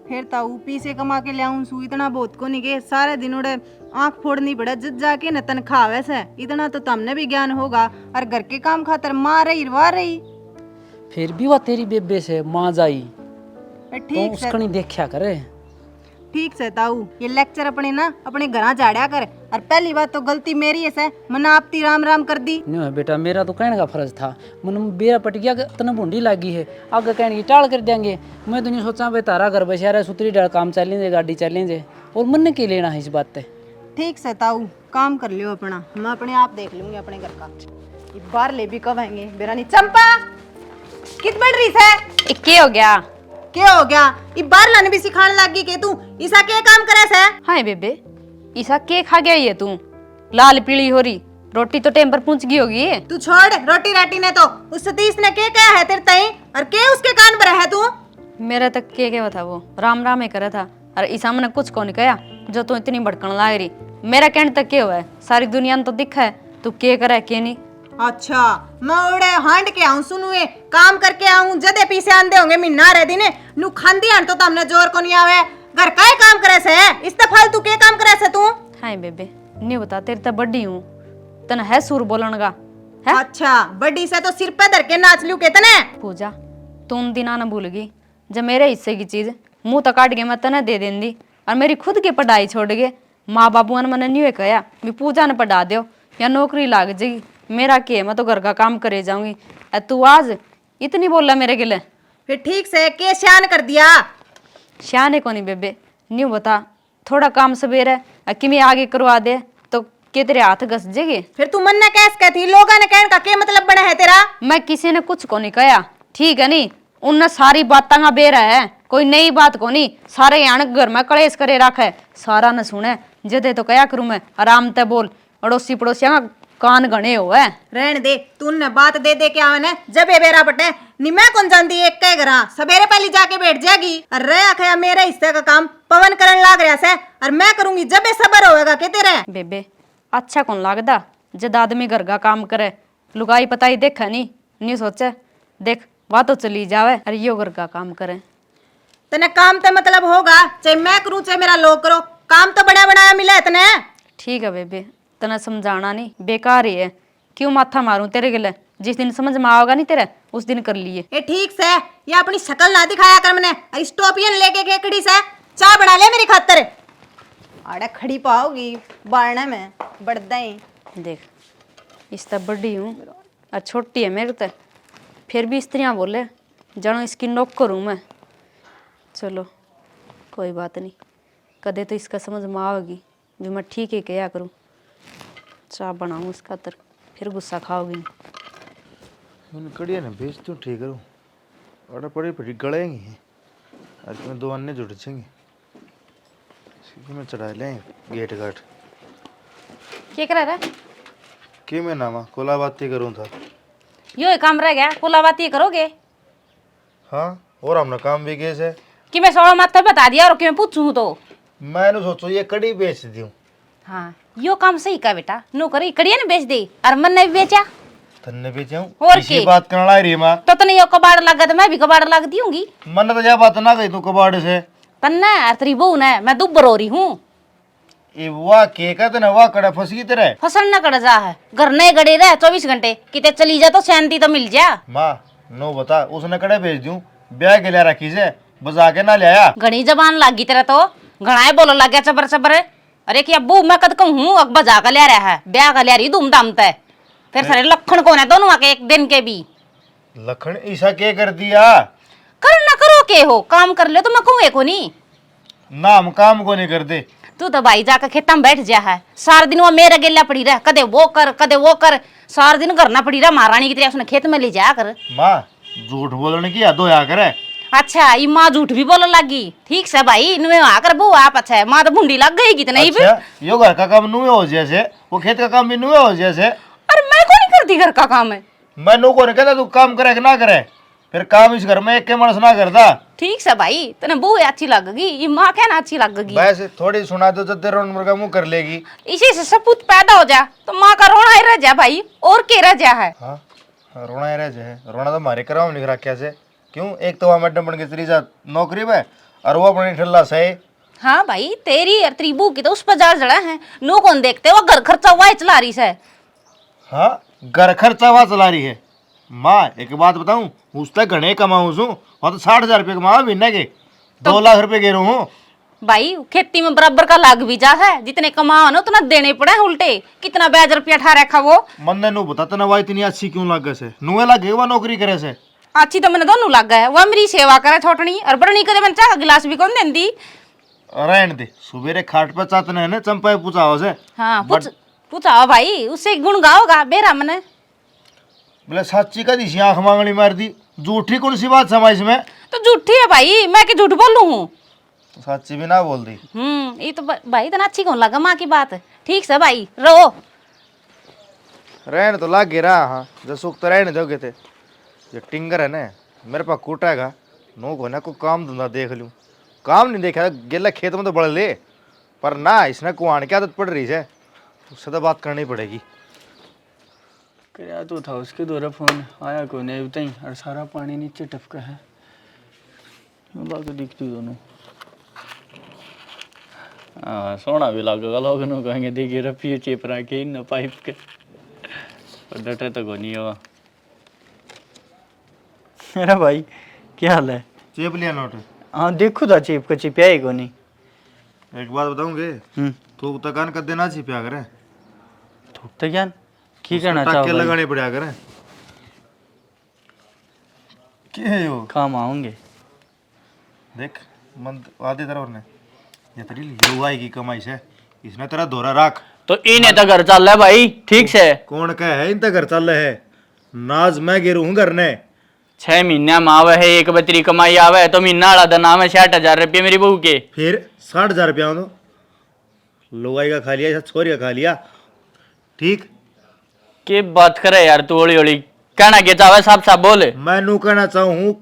फिर ताऊ पीसे कमा के ले आऊं सू इतना बहुत को नहीं के सारे दिन उड़े आंख फोड़नी पड़े जज जाके न तनख्वाह वैसे इतना तो तुमने भी ज्ञान होगा। और घर के काम खातर माँ रही रवा रही फिर भी वह तेरी बेबे से माँ जाई तो ठीक उसका नहीं देखा करे। ठीक से ताऊ ये लेक्चर अपने ना अपने घर झाड़ा कर। और पहली बात तो गलती मेरी है से मैंने आपती राम राम कर दी। नहीं है बेटा मेरा तो कहने का फर्ज था, मैंने बेरा पट गया तने भूडी लागी है आगे कहने की टाल कर देंगे। मैं तो नहीं सोचा भाई तारा घर बसा रहा सुतरी डाल काम चलेंगे गाड़ी चलेंगे और मन के लेना है इस बात पे। ठीक से ताऊ काम कर लियो अपना, मैं अपने आप देख लूंगी अपने घर का। ये बाहर ले भी कब आएंगे बेरानी चंपा कित बढ़ रही है? इक्के हो गया। क्या हो गया? ये बाहर लाने भी सिखाने लगी के तू ईसा के काम करे से? हाँ बेबे, ईसा के खा गया ये तू? लाल पीली हो रही, रोटी तो टेम पर पहुंच गई होगी। तू छोड़ रोटी राटी ने तो उस सतीश ने के कहा है तेरे तई और के उसके कान पर है तू? मेरा तक के था वो राम राम ही करा था और ईसा मैंने कुछ को नहीं कहा जो तू इतनी भड़कन लाग रही। मेरा कहने तक क्या हुआ है, सारी दुनिया ने तो दिखा है तू के करे के नहीं। अच्छा मैं उड़े हांड के आऊं सुनुए काम करके आऊं जदे पीछे आंदे होंगे मिन्ना रे दिने नु खांदी हन तो तमने जोर को नहीं आवे घर काहे काम करे से इस फालतू के काम करे से तू? हाँ बेबे नहीं बता तेरी तो बड़ी हूँ तन है सुर बोलन का है। अच्छा बड़ी से तो सिर पे धर के नाच लू कितने? पूजा तू उन दिना न भूल गई जब मेरे हिस्से की चीज मुंह तो काट के मैं तने दे देंदी और मेरी खुद की पढ़ाई छोड़ गए। माँ बाबू ने मैंने नहीं कहा भी पूजा ने पढ़ा दो या नौकरी लाग जाएगी। मेरा के मैं तो घर का काम करे जाऊंगी। तू आज इतनी बोला मेरे गिले। फिर ठीक से के शान कर दिया? श्याने को नहीं बेबे न्यू बता थोड़ा काम सवेरे कि मैं आगे करवा दे तो के तेरे हाथ घस जाएगी। फिर तू मन ने कैस कहती लोगों ने कहने का क्या मतलब बना है तेरा? मैं किसी ने कुछ को नहीं कहा ठीक है नहीं उनने सारी बात बेरा है कोई नई बात को नहीं। सारे यहाँ घर में कलेश करे रखा है सारा न सुने जदे तो क्या करूं मैं आराम ते बोल अड़ोसी पड़ोसिया कान गणे हो है। रहने दे तू ने बात दे दे के आवे जब ये बेरा बटे नी मैं कौन जानती एक के घरा सवेरे पहले जाके बैठ जाएगी और रह आखया मेरे हिस्से का काम पवन करन लाग रहा से और मैं करूंगी जब ये सबर होएगा के तेरे। बेबे अच्छा कौन लगदा जद आदमी घर का काम करे लुगाई पताई देखा नहीं सोचे देख वह तो चली जावे अरे यो घर का काम करे। तने काम तो मतलब होगा चाहे मैं करूं चाहे मेरा लोग करो काम तो बड़ा बनाया मिला है तने। ठीक है बेबे तना समझाना नहीं बेकार ही है क्यों माथा मारूं तेरे गिले जिस दिन समझ में आओगा नहीं तेरे उस दिन कर लिए। ये ठीक से ये अपनी शक्ल ना दिखाया कर मैंने स्टोपियन लेके केकड़ी से चाय बना ले मेरी खातर। आड़े खड़ी पाओगी बारने में बढ़दा ही देख इस तब बड़ी हूँ और छोटी है मेरे तो फिर भी स्त्रियाँ बोले जानो इसकी नौकर हूँ मैं। चलो कोई बात नहीं कदे तो इसका समझ में आएगी भी मैं ठीक है क्या करूँ। चाय बनाऊँ इसका तर फिर गुस्सा खाओगी। मैंने कड़िया ने बेच तो ठीक करूँ और पड़ी पड़ी गड़ेंगी आज में दो अन्य जुड़ जाएंगे सीधी में चढ़ा लेंगे गेट घाट क्या करा रहा कि मैं नामा कोला बाती करूँ था। यो काम रह गया कोला बात ये करोगे? हाँ और हमने काम भी किए से कि मैं सोलह माथे बता दिया और कि मैं पूछूं तो मैंने सोचो ये कड़ी बेच दी हूँ। हाँ यो काम सही का बेटा नौकरी कड़िया ने बेच दी और मन ने भी बेचा तन्ने बेचे हूँ और इसी के? बात करना लाई रही माँ तो तने यो कबाड़ लगा तो मैं भी कबाड़ लग दूंगी। मन तो यह बात ना कही तू कबाड़ से तन्ना और तेरी बहू ने मैं दुब्बर हो रही हूँ ये वाह के कहते ना वाह कड़ा फंस गई तेरे फसल न कड़ जा है घर नहीं गड़े रहे 24 घंटे किते चली जा तो शांति तो मिल जा। माँ नो बता उसने कड़े भेज दूं ब्याह के लिए रखी से बजा के ना ले आया। घनी जबान लागी तेरा तो घना बोलो लग गया चबर चबर। अरे कि अब्बू मैं कद कहूँ हूँ अब बजा का ले रहा है ब्याह का ले रही धूमधाम तय फिर सारे लखन कौन है दोनों के एक दिन के भी लखन ऐसा के कर दिया कर ना करो के हो काम कर ले तो मैं कहूँ को नहीं ना हम काम को नहीं करते। तू तो भाई जाकर खेता में बैठ जा है सारा दिन वो मेरे गेला पड़ी रहा कदे वो कर सारा दिन करना पड़ी रहा महारानी की तरह उसने खेत में ले जा कर। माँ झूठ बोलने की याद होया करे। अच्छा ये माँ झूठ भी बोलने लगी ठीक से भाई इनमें आकर बू आप अच्छा है माँ तो भूडी लग गई कितना ही अच्छा यो घर का काम नुए हो जैसे वो खेत का काम भी नुए हो जैसे। अरे मैं को नहीं करती घर का काम है मैं नो को नहीं कहता तू काम करे कि ना करे फिर काम इस घर में एक के मानस ना करता। ठीक से भाई तने बू अच्छी लगेगी ये माँ क्या ना अच्छी लगेगी वैसे थोड़ी सुना दो तो तेरे उम्र का मुंह कर लेगी। इसी से सपूत पैदा हो जा तो माँ का रोना ही रह जा भाई और के रह जा है। हाँ रोना ही रह जाए रोना तो हमारे कराओ नहीं रखा से क्यों एक तो वहाँ मैडम बन के तेरी नौकरी में और वो अपनी ठल्ला सही। हाँ भाई तेरी और तेरी बू की तो उस पर जार जड़ा है नो कौन देखते वो घर खर्चा हुआ चला रही है। हाँ घर खर्चा हुआ चला रही है। माँ एक बात बताऊं उस तक घने कमाऊँ सू वहाँ तो 60,000 रुपये कमाओ महीने के 2 लाख रुपए गे रहा हूँ। भाई खेती में बराबर का लाग भी जा है जितने कमाओ ना उतना देने पड़े उल्टे कितना ब्याज रुपया ठा रखा वो मन ने नू बता तना वाह इतनी अच्छी क्यों लगे से नुए लगे वह नौकरी करे से अच्छी तो मैंने दोनों लग गए वह मेरी सेवा करे छोटनी और बड़नी कदे मैं चाह गिलास भी कौन देंदी। रहने दे सुबेरे खाट पे चातने है चंपा पूछा से। हाँ पूछा भाई उससे गुण गाओगा बेरा मने बोले साची का दिशी आंख मांगनी मार दी झूठी कौन सी बात समझ में? तो झूठी है भाई, मैं कि झूठ बोलूं हूँ? सच्ची भी ना बोल दी। ये तो भाई इतना अच्छी कौन लगा माँ की बात। ठीक से भाई रहो। रहने तो लाग गया रहा। हाँ जो सुख तो रहने दोगे थे। ये टिंगर है ना मेरे पास कूटेगा नो को ना को काम धंधा देख लूँ। काम नहीं देखा गेला खेत में तो बढ़ ले पर ना इसने कुआन की आदत पड़ रही है उससे तो बात करनी पड़ेगी। क्या तो था उसके द्वारा फोन आया को नहीं उतना ही और सारा पानी नीचे टपका है। बाकी दिखती दोनों हाँ सोना भी लगेगा लोग नो कहेंगे देखिए रफियो चेप रहा के इन पाइप के और डटे तो को नहीं हुआ। मेरा भाई क्या हाल है? चेप लिया नोट। हाँ देखो था चेप का चिपिया ही को नहीं। एक बात बताऊंगे तो तकान कर देना छिपया करे थोक तो ज्ञान की करना चाहो टाके भाई? लगाने पड़ा करे क्या है यो काम आऊंगे देख मन आधी तरफ ने ये तेरी लुगाई की कमाई से इसने तेरा धोरा राख। तो इन्हें तो घर चल रहा है भाई ठीक से। कौन कह है इन तक घर चल रहे है नाज मैं गिरू हूँ घर ने 6 महीने में आवे है एक बतरी कमाई आवे है तो महीना वाला दिन आवे 60,000 रुपये मेरी बहू के। फिर 60,000 रुपया तो लुगाई का खा लिया या छोरी का खा लिया ठीक। के बात करे यार तू होली होली कहना के चाहे साफ साफ बोले। मैं नू कहना चाहूँ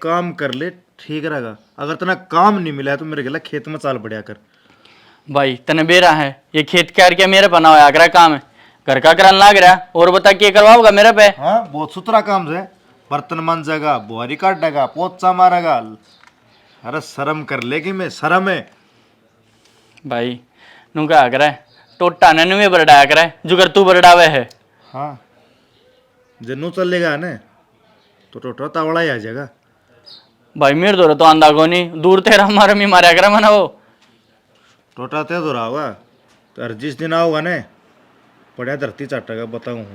काम कर ले ठीक रहेगा। अगर तना काम नहीं मिला है तो मेरे गला खेत में चाल पड़ा कर। भाई तने बेरा है ये खेत कर के मेरे पना होया करा काम है घर का करान लाग रहा और बता के करवाओगा मेरे पे। हाँ बहुत सुथरा काम है बर्तन मांजेगा बुआरी काटेगा पोचा मारेगा। अरे शर्म कर लेगी मैं शर्म है भाई नू क्या करे टोटा ने नुए बरडाया करे जुगर तू बरडावे है। हाँ जन्नू चलेगा ना तो टोटा तावड़ा ही आ जाएगा। भाई मेरे दो तो आंदा को नहीं दूर तेरा मारे मी मारा करे मना वो टोटा ते तो रहा होगा तो हर जिस दिन आओगा ना पड़ा धरती चाटेगा बताऊँ।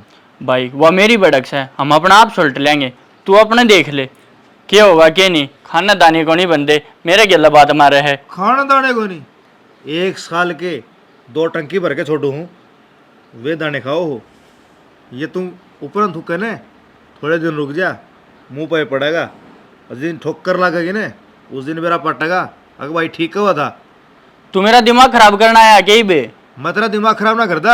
भाई वह मेरी बड़क है हम अपना आप सुलट लेंगे तू अपने देख ले क्या होगा क्या नहीं खाना दाने को नहीं बनते मेरे गिल्ला बात मारे है। खाना दाने को नहीं 1 साल के 2 टंकी भर के छोड़ू हूँ वे दाने खाओ हो। ये तुम ऊपर थूके ने थोड़े दिन रुक जा मुंह पे पड़ेगा उस दिन ठोकर लगेगी ने उस दिन मेरा पटेगा। अगर भाई ठीक हुआ था तू मेरा दिमाग खराब करना है अकेले बे। मैं तेरा दिमाग खराब ना करता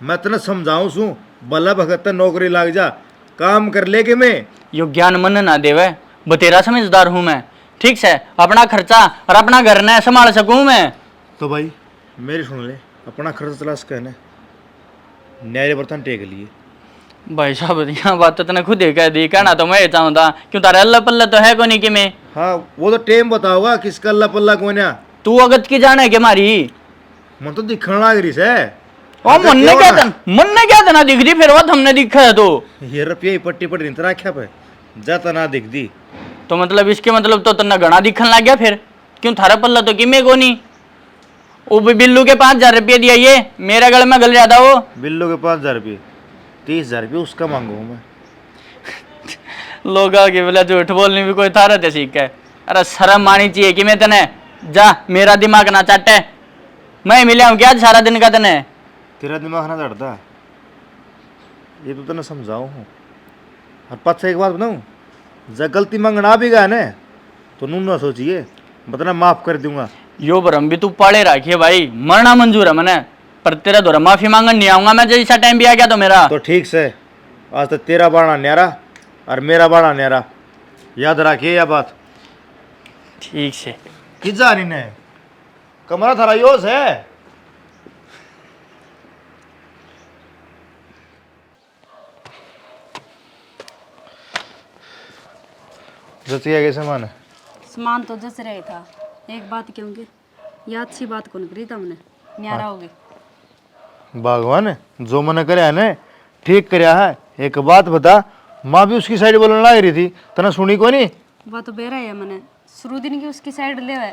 मैं तेने समझाऊँ सू भला भगत नौकरी लाग जा काम कर ले के मैं यो ज्ञान मन ना देवे बतेरा समझदार हूँ मैं ठीक से अपना खर्चा और अपना घर ने संभाल सकूँ मैं। तो भाई मेरी सुन ले अपना खर्च चला सकने न्यारे बर्तन टेक लिए। भाई साहब यहाँ बात तो तने खुद ही कह दी कहना तो मैं चाहूँगा क्यों तारा अल्लाह पल्ला तो है को नहीं कि मैं। हाँ वो तो टेम बताओगा किसका अल्लाह पल्ला कौन है। तू अगत की जाने के मारी मन तो दिखने लग रही से ओ मन ने क्या तना दिख दी फिर बात हमने दिखा है तो ये रुपये पट्टी पट्टी नहीं रखा पे जाता ना दिख दी तो मतलब इसके मतलब तो तना घना दिखने लग गया फिर क्यों थारा पल्ला तो कि मैं को नहीं वो भी बिल्लू के 5,000 रुपये दिया ये मेरे गले में गल जाता वो बिल्लू के 5,000 रुपये 30,000 रुपये उसका मांगू मैं। लोग आगे बोला झूठ बोलने भी कोई थारा थे सीख है। अरे शर्म मानी चाहिए कि मैं तने जा मेरा दिमाग ना चाटे मैं मिला हूँ क्या सारा दिन का तने। तेरा दिमाग ना चढ़ता ये तो तने समझाऊँ हूँ और पास एक बात बताऊँ जब गलती मांगना भी गया ना तो नू ना सोचिए बतना माफ कर दूंगा। यो भरम भी तू पाले रखिए भाई मरना मंजूर है मने पर तेरा दोरा माफी मांगन नहीं आऊंगा मैं जैसा टाइम भी आ गया तो मेरा। तो ठीक से आज तक तेरा बाड़ा न्यारा और मेरा बाड़ा न्यारा याद रखिए यह बात। ठीक से किस जा रही ने कमरा थारा योस है। जतिया के सामान सामान तो जस रहे था एक बात क्योंकि यह अच्छी बात कौन करी तुमने न्यारा हो गई। भगवान जो मन करे ने ठीक करया है। एक बात बता माँ भी उसकी साइड बोलने लग रही थी तना सुनी को नहीं। वह तो बेरा है मैंने शुरू दिन की उसकी साइड ले है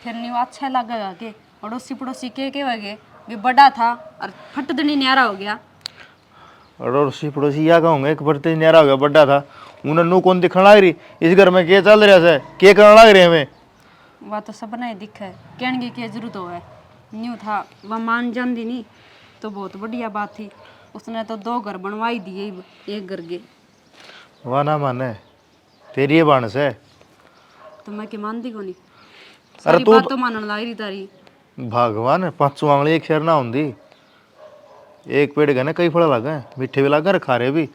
फिर नहीं वो अच्छा लगेगा कि अड़ोसी पड़ोसी के वगे भी बड़ा था और फट दनी न्यारा हो गया। अड़ोसी पड़ोसी या कहूँगा एक बर्तन न्यारा हो गया बड़ा था उन्हें नू कौन दिखने लग रही इस घर में क्या चल रहा है क्या करने लग रहे हमें। वह तो सब नहीं दिख है कहने की जरूरत हो है न्यू था वह मान जाती नहीं तो बहुत बढ़िया बात थी। उसने तो 2 घर बनवाई दिए एक घर के। वह ना माने तेरी ये बाणस है। तो मैं के मानती को नहीं अरे सारी तू बात तो मानन लाई रही तारी। भगवान 500 आंगली एक शेर ना होंगी। एक पेड़ गए कई फल लगे, मीठे भी लगे खारे भी।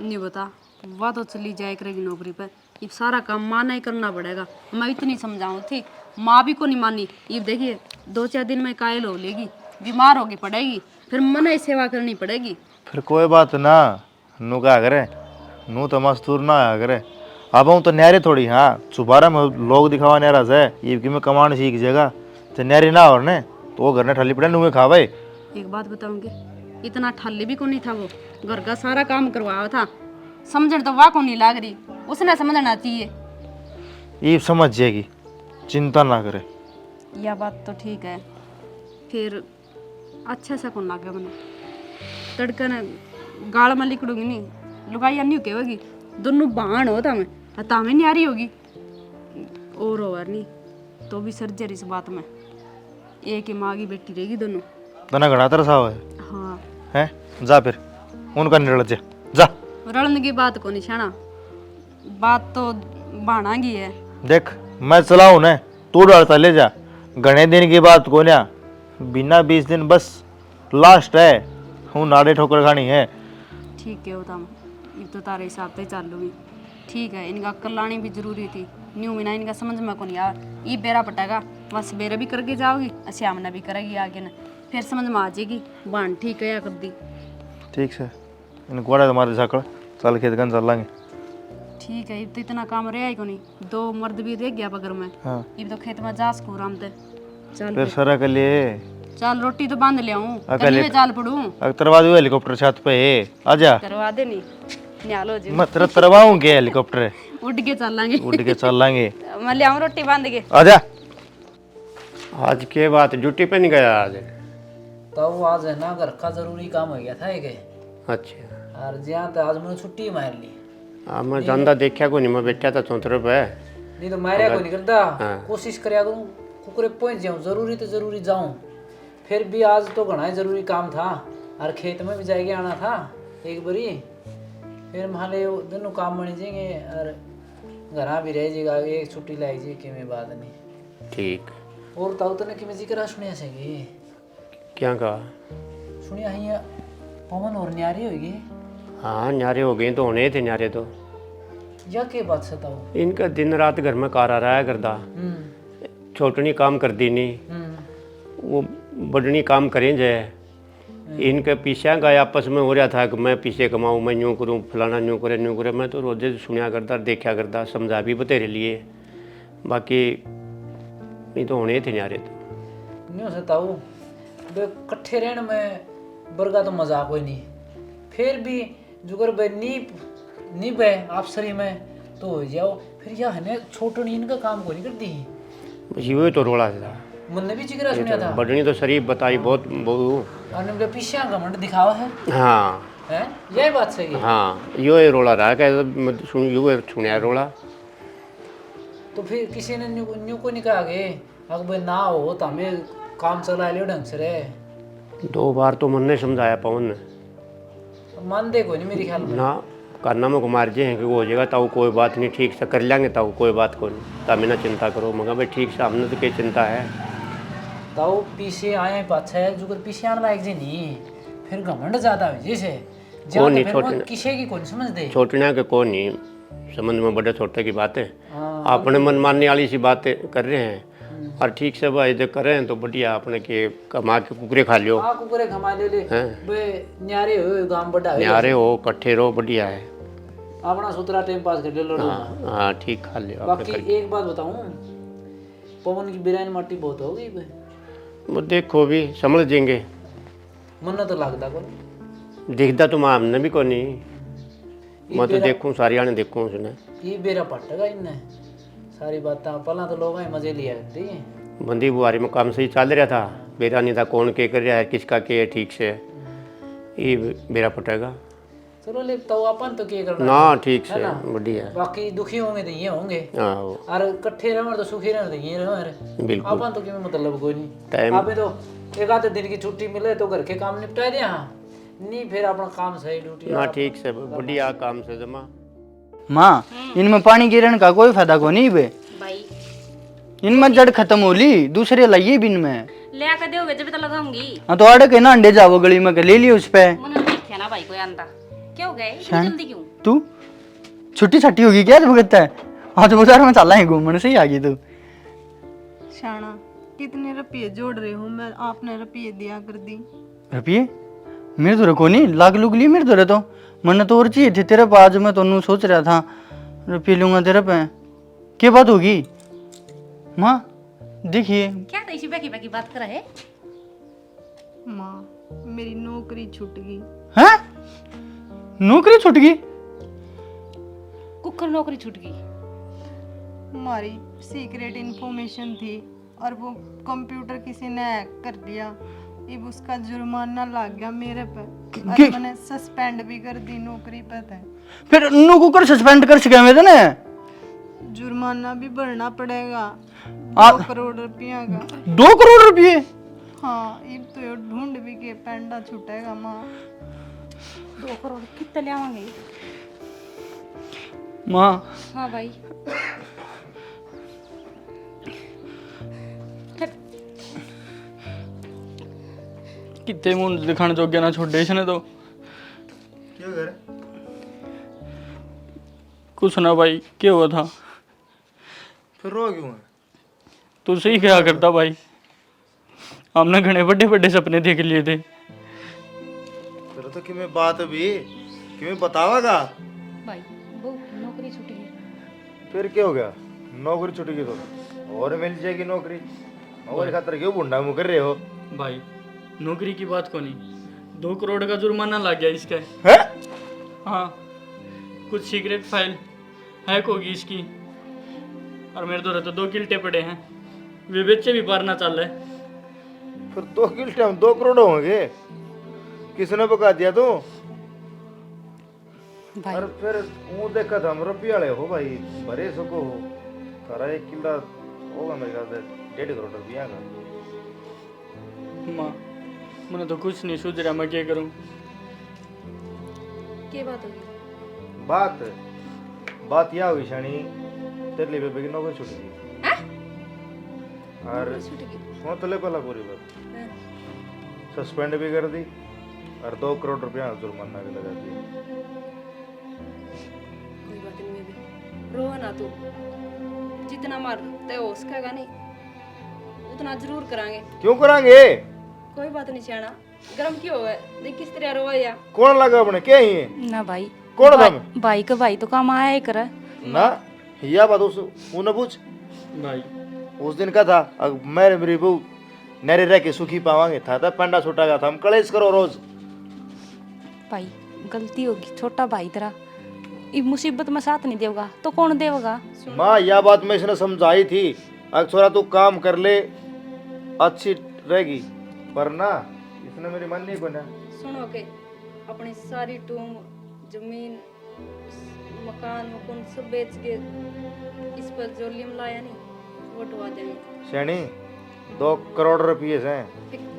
नहीं बता वह तो चली जाए करेगी नौकरी पे, ये सारा काम माँ नहीं करना पड़ेगा। मैं इतनी समझाऊँ थी, माँ भी को नहीं मानी। ये देखिए 2-4 दिन में कायल हो लेगी, बीमार होगी पड़ेगी, फिर मन सेवा करनी पड़ेगी। फिर कोई बात ना, नू क्या करे, नू तो मजदूर ना आया करे। अब हूँ तो न्यारे थोड़ी, हाँ सुबारा में लोग दिखावा न्यारा से ये कि मैं कमाने सीख जाएगा तो न्यारी ना और ने तो वो घर ने ठल्ली पड़े नूहे खावे। एक बात बताऊंगी, इतना ठाली भी को नहीं था, वो घर का सारा काम करवाया था। समझन तो वाह को नहीं लाग रही, उसने समझना चाहिए। ये समझ जाएगी, चिंता ना करे। यह बात तो ठीक है, फिर अच्छे से कौन लागे मैंने तड़कन गाल में लिकड़ूंगी नहीं, लुगाई अन्यू कहेगी दोनों बाण होता मैं हता में न्यारी होगी और ओवर नहीं तो भी सर्जरी इस बात में एक ही माँ की बेटी रहेगी दोनों। तना घड़ा तरसा हुआ है हाँ हैं? जा फिर उनका निरल जा। रड़न की बात को निशाना, बात तो बाणा की है। देख मैं चलाऊ न, तू डरता ले जा। घने दिन की बात को ना, बिना 20 दिन बस लास्ट है, हूँ नाड़े ठोकर खानी है। ठीक है होता ये तो तारे हिसाब से चल लूँगी। ठीक है, इनका कल्याणी भी जरूरी थी, न्यू मिना इनका समझ में को नहीं यार। ये बेरा पटेगा बस बेरा भी करके जाओगी, श्यामना भी करेगी आगे न, फिर समझ में आ जाएगी बाण ठीक है या कर दी। ठीक है इन घोड़ा तुम्हारे झाकड़ चल खेत गन चल लांगे। ठीक है, तो इतना काम रहा ही को नहीं, 2 मर्द भी रह गया बगर में। हाँ ये तो खेत में जा सको आराम से। चल फिर सरा के लिए चल रोटी तो बांध ले आऊं, अकेले- में चाल पड़ूं। तरवा दो हेलीकॉप्टर छत पे है, आजा। करवा दे नहीं न्यालो जी, मैं तेरा तरवाऊं के हेलीकॉप्टर उड़ के चल लांगे। उड़ के चल लांगे। मैं ले आऊं रोटी बांध के। आजा। आज के बात ड्यूटी पे नहीं गया आज? तो वो आज है ना घर का जरूरी काम हो गया था एक, अच्छा और जहाँ तो आज मैंने छुट्टी मार ली। हाँ मैं जानदा देखा को नहीं, मैं बैठा था चौंतरे पे। नहीं तो मारिया को नहीं करता, हाँ। कोशिश करया करूँ कुकरे पहुँच जाऊँ, जरूरी तो जरूरी जाऊँ। फिर भी आज तो घना ही जरूरी काम था, और खेत में भी जाएगा आना था एक बारी। फिर माले दोनों काम बन जाएंगे और घरा भी रह जाएगा, एक छुट्टी लाई जी कि में बात नहीं। ठीक। और ताऊ तने कि मैं जिक्र सुनिया सही, क्या कहा? सुनिया है पवन और न्यारी होगी। हाँ न्यारे हो गए तो होने थे न्यारे तो। या के बात से ताऊ? इनका दिन रात घर में कार आ रहा है करदा, छोटनी काम कर दी नहीं, वो बड़नी काम करें जाए। इनके पीछे गए आपस में हो रहा था कि मैं पीछे कमाऊँ, मैं यूँ करूँ, फलाना यूँ करे। मैं तो रोजे सुनिया करता, देखा करता, समझा भी बतेरे लिए, बाकी नहीं तो होने थे न्यारे तो। नहीं हो सकता वो कट्ठे रहने में बरगा तो मजाक कोई नहीं, फिर भी जुगर बे नी बे आपसरी में तो हो जाओ। फिर यह है ना छोटनी इनका काम को नहीं करती, बस ये तो रोड़ा था। मैंने भी जिक्र सुनिया था। बड़नी तो शरीफ बताई बहुत बहु। और उनके पीछे घमंड दिखावा है, हाँ हैं? यही बात सही है। हाँ यो रोड़ा रहा क्या सुन यो सुनिया रोड़ा। तो फिर किसी ने न्यू को नहीं कहा कि अगर ना हो तो हमें काम चला लियो ढंग से रे। 2 बार तो मन ने समझाया पवन ने, मान दे कोई नहीं मेरे ख्याल में। ना करना में कुमार जी हैं कि वो हो जाएगा ताऊ, कोई बात नहीं, ठीक से कर लेंगे ताऊ, कोई बात को नहीं, तब ना चिंता करो। मगर भाई ठीक से हमने तो क्या चिंता है। ताऊ पीछे आए पाछा है जुगर पीछे आने लायक जी नहीं, फिर घमंड ज्यादा है जैसे कौन नहीं फिर छोटे वो किसी की कौन समझ दे। छोटना के कौन नहीं समझ में, बड़े छोटे की बात है। हाँ, अपने मन मानने वाली सी बातें कर रहे हैं, और ठीक से भाई जो करें तो बढ़िया, अपने के कमा के कुकरे खा लियो, आ कुकरे घमा ले ले हैं? बे न्यारे हो गांव बड़ा हो न्यारे हो कट्ठे रहो, बढ़िया है। अपना सुतरा टाइम पास कर ले लो। हाँ हाँ ठीक खा लियो अपने बाकी करके। एक बात बताऊं, पवन की बिरयानी माटी बहुत हो गई बे, वो देखो भी समझ जाएंगे, मन तो लगता को दिखता तो मैं हमने भी को नहीं, मैं तो देखूँ सारी आने देखूँ उसने। ये बेरा पटगा इनने सारी बातें पहला तो लोग मजे लिया करते हैं। बंदी बुआरी में काम सही चल रहा था, बेरा नहीं था कौन के कर रहा है, किसका के है ठीक से, ये बेरा पटेगा चलो ले तो अपन तो क्या करना ना, है, ठीक है से ना? बढ़िया है। बाकी दुखी होंगे तो ये होंगे, हाँ वो और इकट्ठे रहो तो सुखी रहो तो ये रहो। बिल्कुल। अपन तो क्यों मतलब कोई नहीं, टाइम आप तो एक आधे दिन की छुट्टी मिले तो घर के काम निपटा दे, हाँ नहीं फिर अपना काम सही ड्यूटी ना ठीक से बढ़िया काम से जमा। माँ इनमें पानी गिरने का कोई फायदा को नहीं बे, भाई इनमें जड़ खत्म हो ली, दूसरे लाइए बिन में। ले आकर दोगे जब तो लगाऊंगी। हाँ तो आड़े के ना अंडे जाओ गली में के ले लियो उस पे। मैंने देखा ना भाई कोई आंदा क्यों गए इतनी जल्दी क्यों? तू छुट्टी छट्टी होगी क्या जब कहता है? आज बाजार में चला है घूमने से ही आ गई तू। शाना कितने रुपये जोड़ रहे हो, मैं आपने रुपये दिया कर दी। रुपये मेरे तो रखो नहीं, लाख लुक ली मेरे तो तो मैंने तो और चाहिए थे तेरे पास, मैं तो सोच रहा था रुपये लूंगा तेरे पे। क्या बात होगी माँ? देखिए क्या तो इसी बाकी बाकी बात कर है। माँ मेरी नौकरी छूट गई। हैं? नौकरी छूट गई? कुकर नौकरी छूट गई। हमारी सीक्रेट इंफॉर्मेशन थी और वो कंप्यूटर किसी ने हैक कर दिया, अब उसका जुर्माना लग गया मेरे पे और मैंने सस्पेंड भी कर दी नौकरी पे थे। फिर नौकरी कर सस्पेंड कर सके मैं ने? जुर्माना भी भरना पड़ेगा 2 करोड़ रुपया का। 2 करोड़ रुपये? हाँ अब तो ये ढूंढ भी के पेंडा छूटेगा माँ। 2 करोड़ कितने ले आवांगे? माँ हाँ भाई कितने मुंह दिखाने जोग्या ना छोड़ इसने तो। क्यों कर? कुछ ना भाई, क्या हुआ था? फिर रो क्यों है? तू सही क्या करता भाई, हमने घने बड़े बड़े सपने देख लिए थे। फिर तो किमें बात भी किमें बतावागा? भाई वो नौकरी छूट गई। फिर क्या हो गया? नौकरी छूट गई तो और मिल जाएगी नौकरी। और खातर क्यों बुंडा मुँह कर रहे हो? भाई नौकरी की बात को नहीं, 2 करोड़ का जुर्माना लग गया इसका। है? हाँ कुछ सीक्रेट फाइल हैक होगी इसकी, और मेरे तो रहते 2 किल्टे पड़े हैं, वे बच्चे भी पार ना चल रहे। फिर 2 किल्टे हम 2 करोड़ होंगे। किसने बका दिया तू? और फिर वो देखा था हम रुपये वाले हो भाई, भरे सको हो तारा 1 किल्ला होगा मेरे ख्याल से 1.5 करोड़ रुपया का। माँ मैंने तो कुछ नहीं सोच रहा, मैं क्या करूँ? क्या बात होगी? बात यह हुई शानी, तेरे लिए बेबे की नौकरी छूट गई। और सुन तो ले पहला पूरी बात, सस्पेंड भी कर दी और 2 करोड़ रुपया जुर्माना भी लगा दिया। कोई बात नहीं बेबी, रो ना तू, जितना मारते हो उसका नहीं उतना जरूर करांगे। क्यों करांगे? कोई बात नहीं सियाना, गरम क्यों है? देख किस तरह रोया। कौन लगा अपने क्या ही है? ना भाई कौन था? भाई का भाई तो काम आया ही करे ना यह बात उन्हें पूछ भाई उस दिन का था। अब मैं मेरी बहू नरे रह के सुखी पावांगे था पंडा छुटा गया था। हम कलेश करो रोज। भाई गलती होगी, छोटा भाई तेरा इस मुसीबत में साथ नहीं देगा तो कौन देगा? माँ यह बात मैं इसने समझाई थी, अक्सर तू काम कर ले अच्छी रहेगी, पर ना इसने मेरी मन नहीं बना। सुनो के अपनी सारी टूम जमीन मकान मकान सब बेच के इस पर जो लिम लाया नहीं वो ढवा देंगे। शैनी 2 करोड़ रुपये से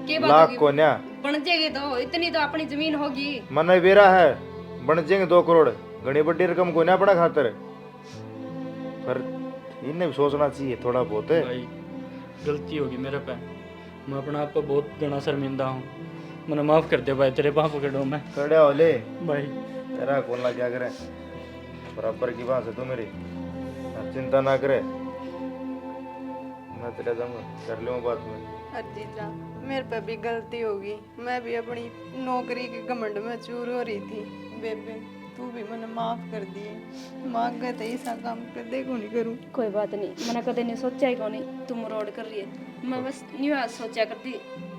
के बात लाख होगी? को न्या बन जाएगी तो इतनी तो अपनी जमीन होगी। मन में बेरा है, बन जाएंगे 2 करोड़, घनी बड़ी रकम को न्या पड़ा खातर। पर इन्हें भी सोचना चाहिए थोड़ा बहुत है। भाई गलती होगी मेरे पे, मैं अपना आप पर बहुत घना शर्मिंदा हूँ, मैंने माफ़ कर दे भाई, तेरे पाँव पकड़ो मैं। खड़े हो ले भाई तेरा कौन ला क्या करे, बराबर की बात है तू मेरी, चिंता ना करे, मैं तेरा जाऊंगा कर लूँगा बात में। अजीजा मेरे पे भी गलती होगी, मैं भी अपनी नौकरी के घमंड में चूर हो रही थी। बेबे तू भी मैंने माफ कर दिए, मांग गए थे ऐसा काम कर दे को नहीं करूँ। कोई बात नहीं, मैंने कदे नहीं सोचा ही को नहीं तुम रोड कर रही है। मैं बस न्यू सोचा करती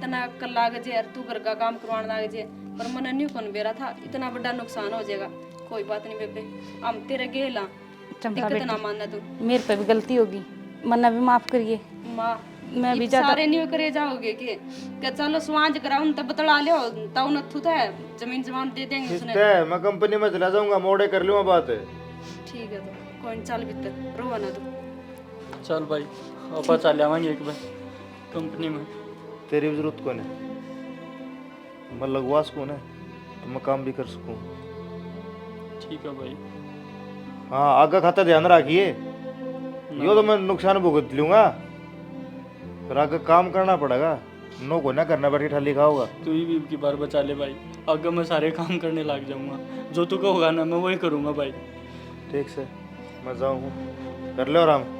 तना कल लाग जे यार तू घर का काम करवाने लाग जे, पर मैंने न्यू कौन बेरा था इतना बड़ा नुकसान हो जाएगा। कोई बात नहीं बेबे, हम तेरे गेला दिक्कत ना मानना तू। मेरे पे भी गलती होगी, मन्ना भी माफ करिए। माँ मैं भी सारे न्यू करे जाओगे के क्या? चलो स्वांज कराऊं तब बतला लियो ताऊ नथु था जमीन जमान दे देंगे उसने। है मैं कंपनी में चला जाऊंगा, मोड़े कर लूँगा बात। ठीक है तो कोई चल भीतर रोवा ना तू। चल भाई आपा चल आवांगे एक बार कंपनी में। तेरी जरूरत कौन है? मैं लगवास कौन है तो मैं काम भी कर सकूँ। ठीक है भाई। हाँ आगे खाता ध्यान रखिए, यो तो मैं नुकसान भुगत लूंगा, फिर आगे काम करना पड़ेगा, नो को ना करना बैठ के ठाली खाओगा। तू ही भी की बार बचा ले भाई, आगे मैं सारे काम करने लग जाऊंगा, जो तू कहोगा ना मैं वही करूंगा भाई। ठीक से मैं जाऊँ, कर लो आराम।